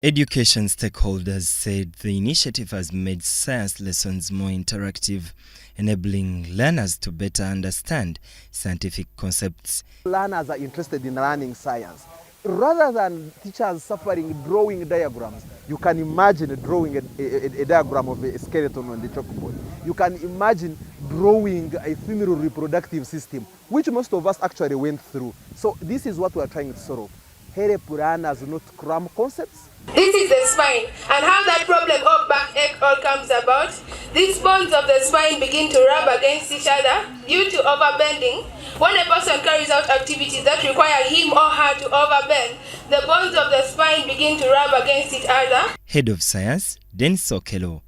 Education stakeholders said the initiative has made science lessons more interactive, enabling learners to better understand scientific concepts. Learners are interested in learning science. Rather than teachers suffering drawing diagrams, you can imagine drawing a diagram of a skeleton on the chalkboard. You can imagine drawing a female reproductive system, which most of us actually went through. So this is what we are trying to solve. Help learners not cram concepts. This is the spine, and how that problem of backache all comes about. These bones of the spine begin to rub against each other due to overbending. When a person carries out activities that require him or her to overbend, the bones of the spine begin to rub against each other. Head of Science, Dennis Okelo,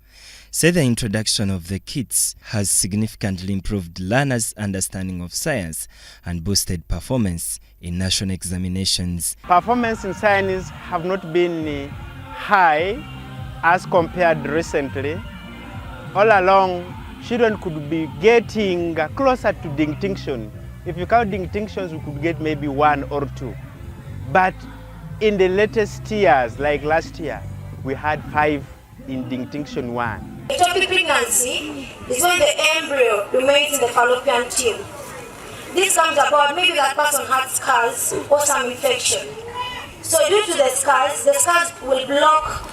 said the introduction of the kits has significantly improved learners' understanding of science and boosted performance in national examinations. Performance in science have not been high as compared recently. All along, children could be getting closer to distinction. If you count distinctions, we could get maybe 1 or 2. But in the latest years, like last year, we had 5 in distinction 1. Ectopic pregnancy is when the embryo remains in the fallopian tube. This comes about maybe that person had scars or some infection. So due to the scars will block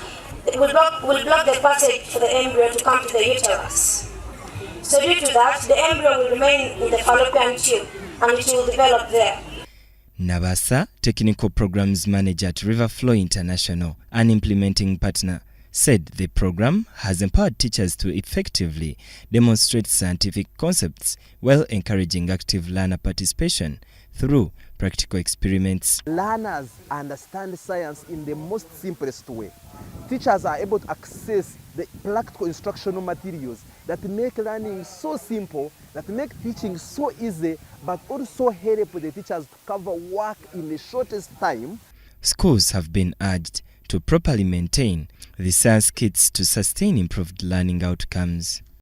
the passage for the embryo to come to the uterus. So due to that, the embryo will remain in the fallopian tube and it will develop there. Nabasa, Technical Programs Manager at Riverflow International, an implementing partner, said the program has empowered teachers to effectively demonstrate scientific concepts while encouraging active learner participation through practical experiments. Learners understand science in the most simplest way. Teachers are able to access the practical instructional materials that make learning so simple, that make teaching so easy, but also help the teachers to cover work in the shortest time. Schools have been urged to properly maintain the science kits to sustain improved learning outcomes.